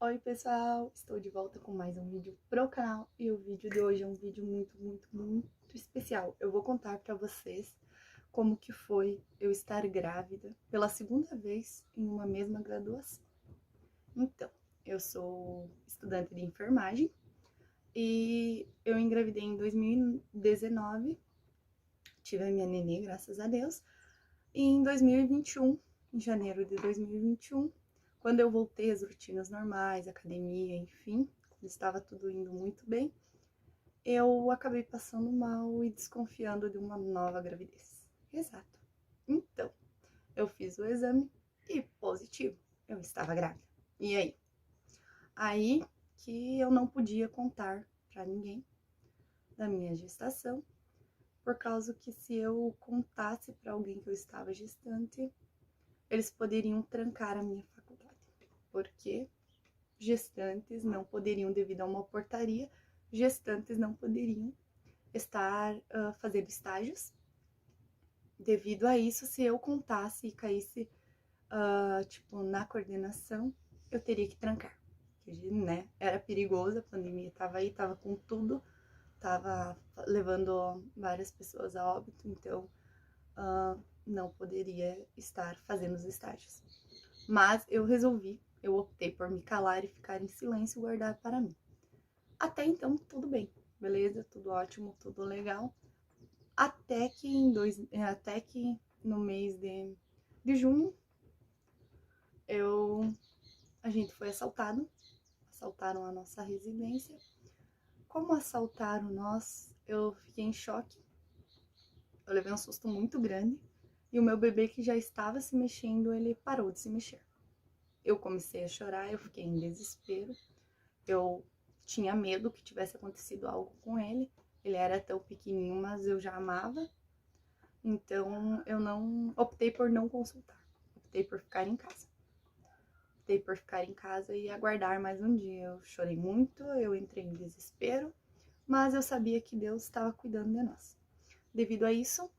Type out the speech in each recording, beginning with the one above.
Oi pessoal, estou de volta com mais um vídeo pro canal e o vídeo de hoje é um vídeo muito especial. Eu vou contar pra vocês como que foi eu estar grávida pela segunda vez em uma mesma graduação. Então, eu sou estudante de enfermagem e eu engravidei em 2019, tive a minha nenê, graças a Deus, e em 2021, em janeiro de 2021, quando eu voltei às rotinas normais, academia, enfim, quando estava tudo indo muito bem, eu acabei passando mal e desconfiando de uma nova gravidez. Exato. Então, eu fiz o exame e positivo, eu estava grávida. E aí? Aí que eu não podia contar para ninguém da minha gestação, por causa que se eu contasse para alguém que eu estava gestante, eles poderiam trancar a minha faculdade, porque gestantes não poderiam, devido a uma portaria, gestantes não poderiam estar fazendo estágios. Devido a isso, se eu contasse e caísse, tipo, na coordenação, eu teria que trancar. Porque, né, era perigoso, a pandemia estava aí, estava com tudo, estava levando várias pessoas a óbito, então não poderia estar fazendo os estágios. Mas eu optei por me calar e ficar em silêncio e guardar para mim. Até então, tudo bem, beleza? Tudo ótimo, tudo legal. Até que no mês de junho, a gente foi assaltaram a nossa residência. Como assaltaram nós, eu fiquei em choque. Eu levei um susto muito grande. E o meu bebê, que já estava se mexendo, ele parou de se mexer. Eu comecei a chorar, eu fiquei em desespero. Eu tinha medo que tivesse acontecido algo com ele. Ele era tão pequenininho, mas eu já amava. Então, eu não optei por não consultar. Optei por ficar em casa. Optei por ficar em casa e aguardar mais um dia. Eu chorei muito, eu entrei em desespero, mas eu sabia que Deus estava cuidando de nós. Devido a isso,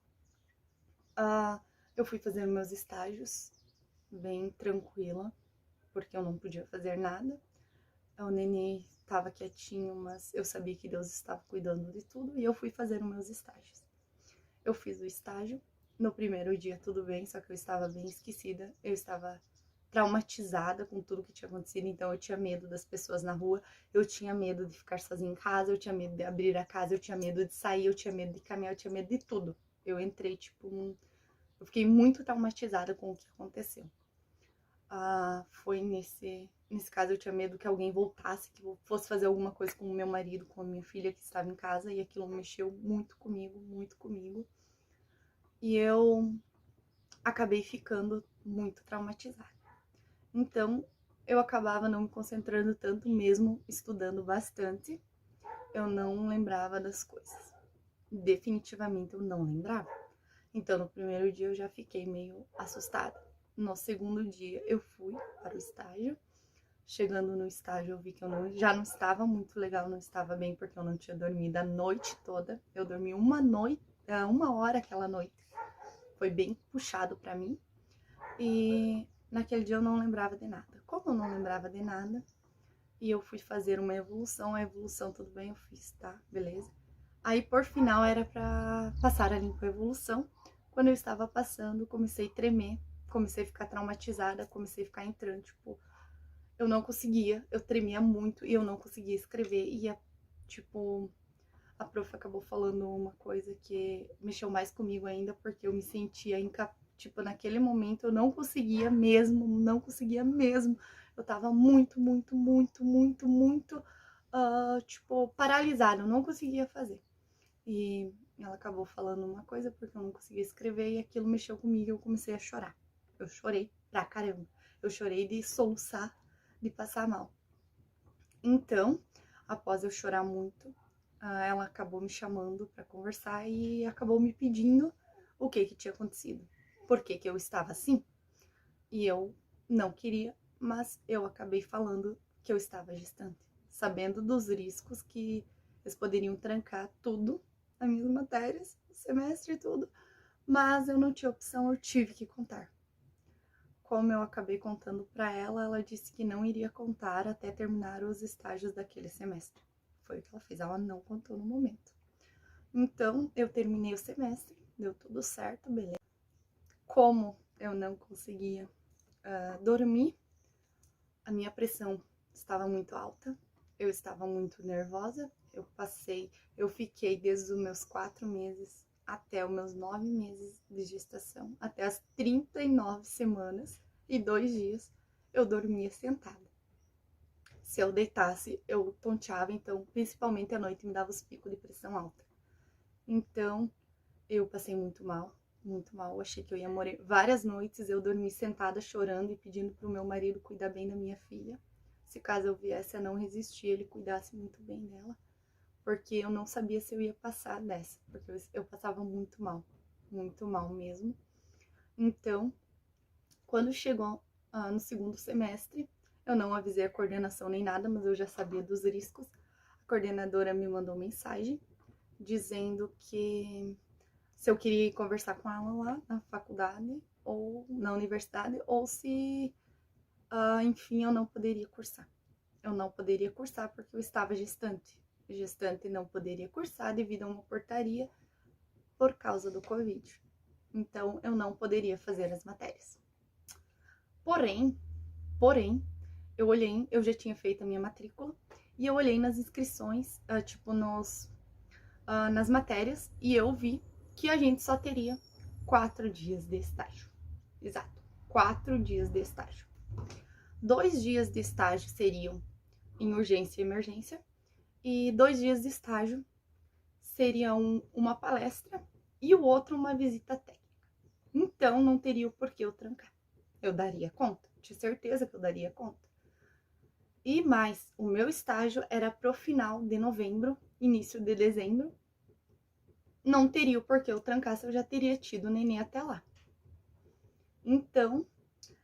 eu fui fazer meus estágios bem tranquila, porque eu não podia fazer nada. O nenê estava quietinho, mas eu sabia que Deus estava cuidando de tudo e eu fui fazer os meus estágios. Eu fiz o estágio, no primeiro dia tudo bem, só que eu estava bem esquecida, eu estava traumatizada com tudo que tinha acontecido, então eu tinha medo das pessoas na rua, eu tinha medo de ficar sozinha em casa, eu tinha medo de abrir a casa, eu tinha medo de sair, eu tinha medo de caminhar, eu tinha medo de tudo. Eu entrei, tipo, eu fiquei muito traumatizada com o que aconteceu. Foi nesse caso eu tinha medo que alguém voltasse, que eu fosse fazer alguma coisa com o meu marido, com a minha filha que estava em casa, e aquilo mexeu muito comigo, muito comigo. E eu acabei ficando muito traumatizada. Então, eu acabava não me concentrando tanto, mesmo estudando bastante, eu não lembrava das coisas. Definitivamente eu não lembrava. Então, no primeiro dia eu já fiquei meio assustada. No segundo dia eu fui para o estágio. Chegando no estágio eu vi que já não estava muito legal, não estava bem, porque eu não tinha dormido a noite toda. Eu dormi uma hora aquela noite. Foi bem puxado para mim. E naquele dia eu não lembrava de nada. Como eu não lembrava de nada, e eu fui fazer uma evolução, a evolução tudo bem, eu fiz, tá, beleza. Aí por final era para passar a limpo a evolução. Quando eu estava passando, comecei a tremer, comecei a ficar traumatizada, comecei a ficar entrando, tipo, eu não conseguia, eu tremia muito e eu não conseguia escrever. E, tipo, a prof acabou falando uma coisa que mexeu mais comigo ainda, porque eu me sentia tipo, naquele momento eu não conseguia mesmo, não conseguia mesmo. Eu tava muito, tipo, paralisada, eu não conseguia fazer. E ela acabou falando uma coisa porque eu não conseguia escrever e aquilo mexeu comigo e eu comecei a chorar. Eu chorei pra caramba. Eu chorei de soluçar, de passar mal. Então, após eu chorar muito, ela acabou me chamando para conversar e acabou me pedindo o que tinha acontecido. Por que eu estava assim? E eu não queria, mas eu acabei falando que eu estava gestante, sabendo dos riscos que eles poderiam trancar tudo, as minhas matérias, o semestre e tudo, mas eu não tinha opção, eu tive que contar. como eu acabei contando para ela, ela disse que não iria contar até terminar os estágios daquele semestre. Foi o que ela fez, ela não contou no momento. Então, eu terminei o semestre, deu tudo certo, beleza. Como eu não conseguia dormir, a minha pressão estava muito alta, eu estava muito nervosa, eu fiquei desde os meus 4 meses até os meus 9 meses de gestação, até as 39 semanas e 2 dias, eu dormia sentada. Se eu deitasse, eu tonteava, então, principalmente à noite, me dava os picos de pressão alta. Então, eu passei muito mal, muito mal. Eu achei que eu ia morrer. Várias noites eu dormi sentada chorando e pedindo pro meu marido cuidar bem da minha filha. Se caso eu viesse a não resistir, ele cuidasse muito bem dela. Porque eu não sabia se eu ia passar dessa. Porque eu passava muito mal mesmo. Então, quando chegou no segundo semestre, eu não avisei a coordenação nem nada, mas eu já sabia dos riscos. A coordenadora me mandou mensagem dizendo que se eu queria ir conversar com ela lá na faculdade ou na universidade, ou se, enfim, eu não poderia cursar. Eu não poderia cursar porque eu estava gestante. Gestante não poderia cursar devido a uma portaria por causa do Covid. Então, eu não poderia fazer as matérias. Porém, eu já tinha feito a minha matrícula e eu olhei nas inscrições, nas matérias, e eu vi que a gente só teria 4 dias de estágio. Exato, 4 dias de estágio. 2 dias de estágio seriam em urgência e emergência, e 2 dias de estágio seriam uma palestra e o outro uma visita técnica. Então, não teria o porquê eu trancar. Eu daria conta, tinha certeza que eu daria conta. E mais, o meu estágio era pro final de novembro, início de dezembro. Não teria o porquê eu trancar se eu já teria tido o neném até lá. Então,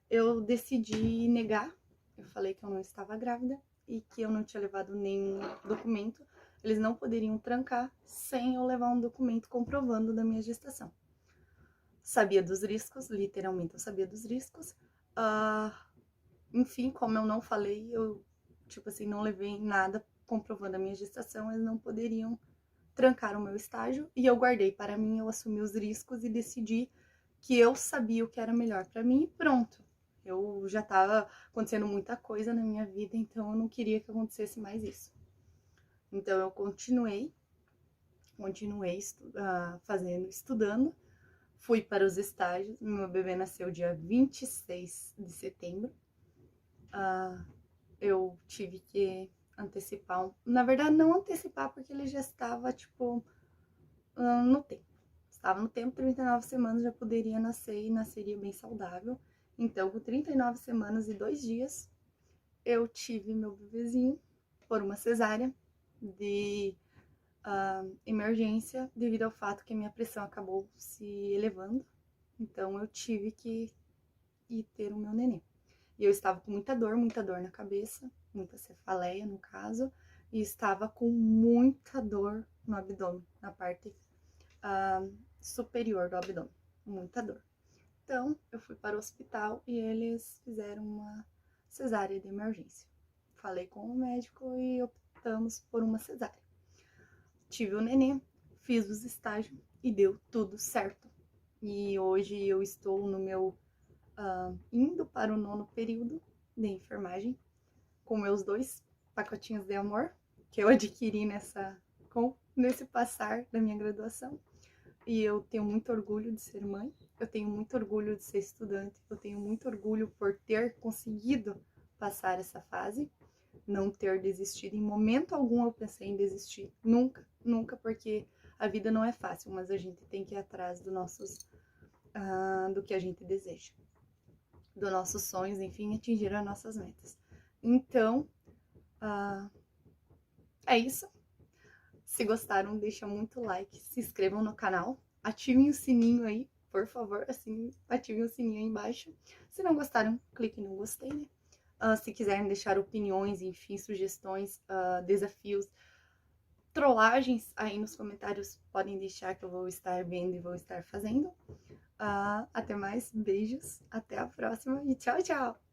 eu decidi negar. Eu falei que eu não estava grávida e que eu não tinha levado nenhum documento. Eles não poderiam trancar sem eu levar um documento comprovando da minha gestação. Sabia dos riscos, literalmente eu sabia dos riscos. Enfim, como eu não falei, eu, não levei nada comprovando a minha gestação, eles não poderiam trancar o meu estágio, e eu guardei para mim, eu assumi os riscos e decidi que eu sabia o que era melhor para mim e pronto. Eu já estava acontecendo muita coisa na minha vida, então eu não queria que acontecesse mais isso. Então eu continuei estudando, fui para os estágios, meu bebê nasceu dia 26 de setembro, eu tive que antecipar, na verdade não antecipar, porque ele já estava, no tempo. Estava no tempo, 39 semanas já poderia nascer e nasceria bem saudável. Então, com 39 semanas e 2 dias, eu tive meu bebezinho por uma cesárea de emergência, devido ao fato que a minha pressão acabou se elevando. Então, eu tive que ir ter o meu neném. E eu estava com muita dor na cabeça, muita cefaleia no caso, e estava com muita dor no abdômen, na parte superior do abdômen, muita dor. Então, eu fui para o hospital e eles fizeram uma cesárea de emergência. Falei com o médico e optamos por uma cesárea. Tive o neném, fiz os estágios e deu tudo certo. E hoje eu estou no meu indo para o 9º período de enfermagem, com meus 2 pacotinhos de amor que eu adquiri nesse passar da minha graduação. E eu tenho muito orgulho de ser mãe, eu tenho muito orgulho de ser estudante, eu tenho muito orgulho por ter conseguido passar essa fase, não ter desistido. Em momento algum eu pensei em desistir, nunca, nunca, porque a vida não é fácil, mas a gente tem que ir atrás do que a gente deseja, dos nossos sonhos, enfim, atingir as nossas metas. Então, é isso. Se gostaram, deixa muito like, se inscrevam no canal, ativem o sininho aí, por favor, assim, ativem o sininho aí embaixo. Se não gostaram, clique no gostei, né? Se quiserem deixar opiniões, enfim, sugestões, desafios, trollagens aí nos comentários, podem deixar que eu vou estar vendo e vou estar fazendo. Até mais, beijos, até a próxima e tchau, tchau!